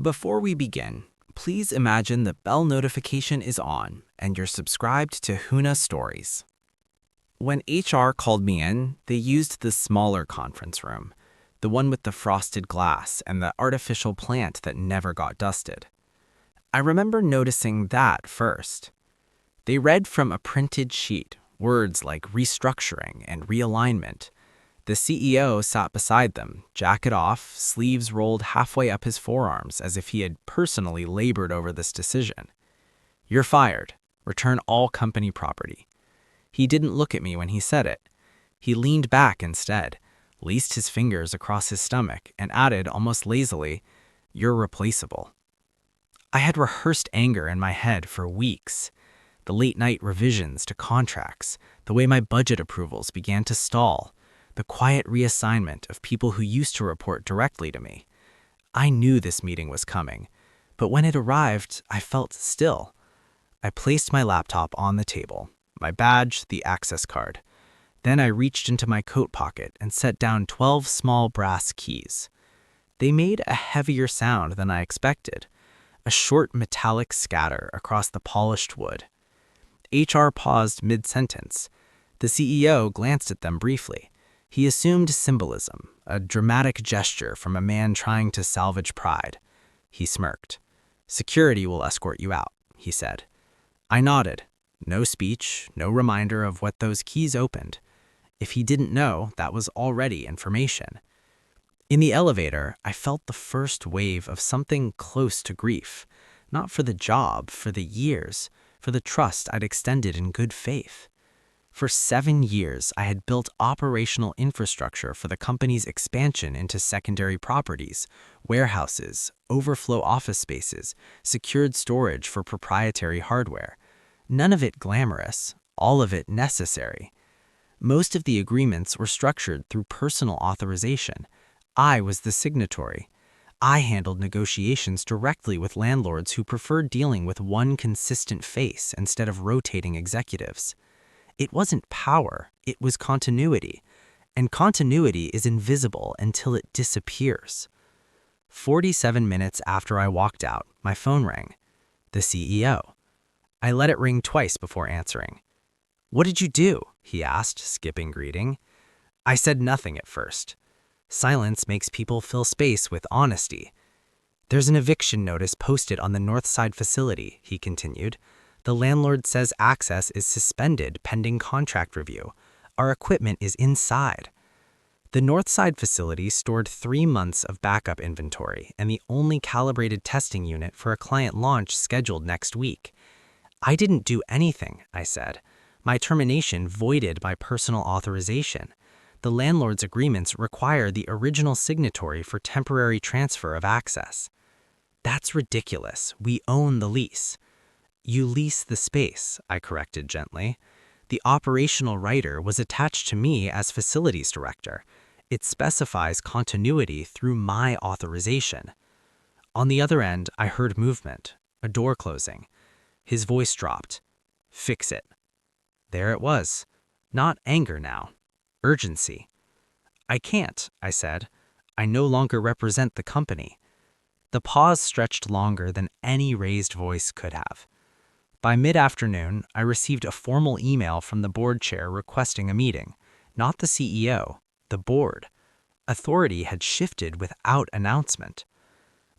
Before we begin, please imagine the bell notification is on and you're subscribed to Huna Stories. When HR called me in, they used the smaller conference room, the one with the frosted glass and the artificial plant that never got dusted. I remember noticing that first. They read from a printed sheet words like restructuring and realignment. The CEO sat beside them, jacket off, sleeves rolled halfway up his forearms as if he had personally labored over this decision. "You're fired. Return all company property." He didn't look at me when he said it. He leaned back instead, laced his fingers across his stomach, and added almost lazily, "You're replaceable." I had rehearsed anger in my head for weeks. The late-night revisions to contracts, the way my budget approvals began to stall, the quiet reassignment of people who used to report directly to me. I knew this meeting was coming, but when it arrived, I felt still. I placed my laptop on the table, my badge, the access card. Then I reached into my coat pocket and set down 12 small brass keys. They made a heavier sound than I expected, a short metallic scatter across the polished wood. HR paused mid-sentence. The CEO glanced at them briefly. He assumed symbolism, a dramatic gesture from a man trying to salvage pride. He smirked. "Security will escort you out," he said. I nodded. No speech, no reminder of what those keys opened. If he didn't know, that was already information. In the elevator, I felt the first wave of something close to grief. Not for the job, for the years, for the trust I'd extended in good faith. For 7 years, I had built operational infrastructure for the company's expansion into secondary properties, warehouses, overflow office spaces, secured storage for proprietary hardware. None of it glamorous, all of it necessary. Most of the agreements were structured through personal authorization. I was the signatory. I handled negotiations directly with landlords who preferred dealing with one consistent face instead of rotating executives. It wasn't power, it was continuity. And continuity is invisible until it disappears. 47 minutes after I walked out, my phone rang. The CEO. I let it ring twice before answering. "What did you do?" he asked, skipping greeting. I said nothing at first. Silence makes people fill space with honesty. "There's an eviction notice posted on the Northside facility," he continued. "The landlord says access is suspended pending contract review. Our equipment is inside." The Northside facility stored 3 months of backup inventory and the only calibrated testing unit for a client launch scheduled next week. "I didn't do anything," I said. "My termination voided my personal authorization. The landlord's agreements require the original signatory for temporary transfer of access." "That's ridiculous. We own the lease." "You lease the space," I corrected gently. "The operational writer was attached to me as facilities director. It specifies continuity through my authorization." On the other end, I heard movement, a door closing. His voice dropped. "Fix it." There it was. Not anger now. Urgency. "I can't," I said. "I no longer represent the company." The pause stretched longer than any raised voice could have. By mid-afternoon, I received a formal email from the board chair requesting a meeting. Not the CEO, the board. Authority had shifted without announcement.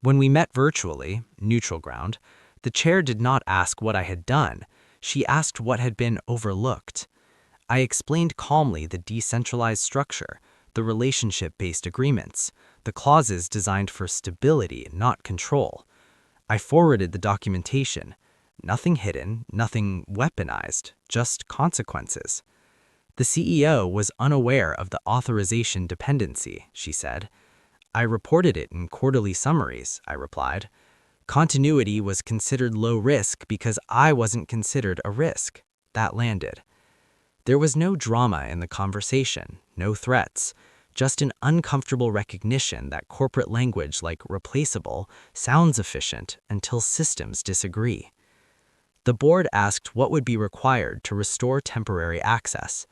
When we met virtually, neutral ground, the chair did not ask what I had done. She asked what had been overlooked. I explained calmly the decentralized structure, the relationship-based agreements, the clauses designed for stability, not control. I forwarded the documentation. Nothing hidden, nothing weaponized, just consequences. The CEO was unaware of the authorization dependency, she said. "I reported it in quarterly summaries," I replied. "Continuity was considered low risk because I wasn't considered a risk." That landed. There was no drama in the conversation, no threats, just an uncomfortable recognition that corporate language like replaceable sounds efficient until systems disagree. The board asked what would be required to restore temporary access.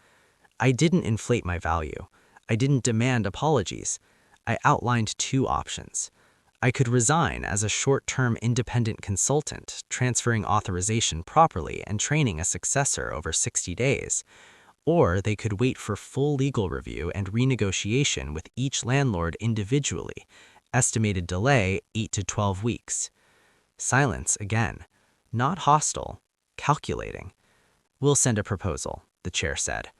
I didn't inflate my value. I didn't demand apologies. I outlined 2 options. I could resign as a short-term independent consultant, transferring authorization properly and training a successor over 60 days. Or they could wait for full legal review and renegotiation with each landlord individually, estimated delay 8 to 12 weeks. Silence again. Not hostile, calculating. "We'll send a proposal," the chair said.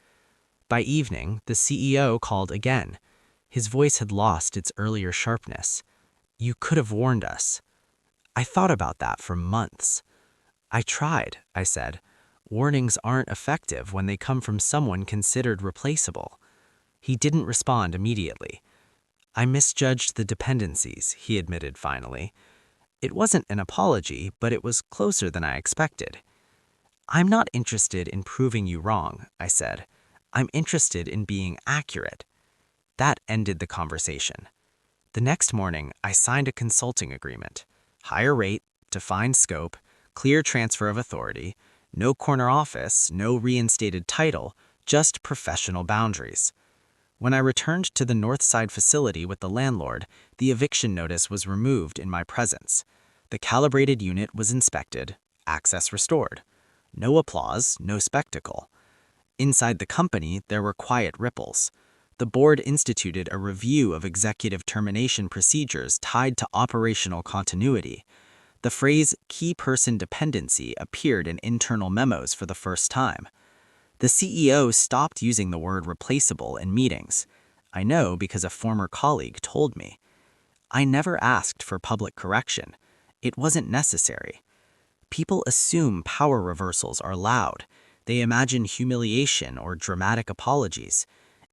By evening, the CEO called again. His voice had lost its earlier sharpness. "You could have warned us." I thought about that for months. "I tried," I said. "Warnings aren't effective when they come from someone considered replaceable." He didn't respond immediately. "I misjudged the dependencies," he admitted finally. It wasn't an apology, but it was closer than I expected. "I'm not interested in proving you wrong," I said. "I'm interested in being accurate." That ended the conversation. The next morning, I signed a consulting agreement. Higher rate, defined scope, clear transfer of authority, no corner office, no reinstated title, just professional boundaries. When I returned to the North Side facility with the landlord, the eviction notice was removed in my presence. The calibrated unit was inspected, access restored. No applause, no spectacle. Inside the company, there were quiet ripples. The board instituted a review of executive termination procedures tied to operational continuity. The phrase key person dependency appeared in internal memos for the first time. The CEO stopped using the word replaceable in meetings. I know because a former colleague told me. I never asked for public correction. It wasn't necessary. People assume power reversals are loud. They imagine humiliation or dramatic apologies.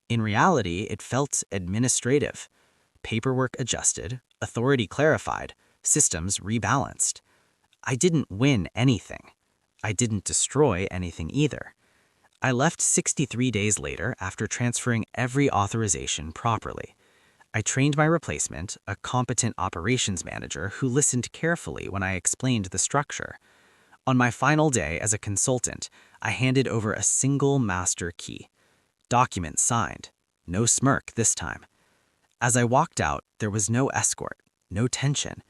In reality, it felt administrative. Paperwork adjusted, authority clarified, systems rebalanced. I didn't win anything. I didn't destroy anything either. I left 63 days later after transferring every authorization properly. I trained my replacement, a competent operations manager who listened carefully when I explained the structure. On my final day as a consultant, I handed over a single master key. Document signed. No smirk this time. As I walked out, there was no escort, no tension,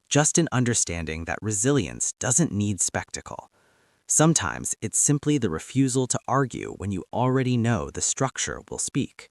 just an understanding that resilience doesn't need spectacle. Sometimes it's simply the refusal to argue when you already know the structure will speak.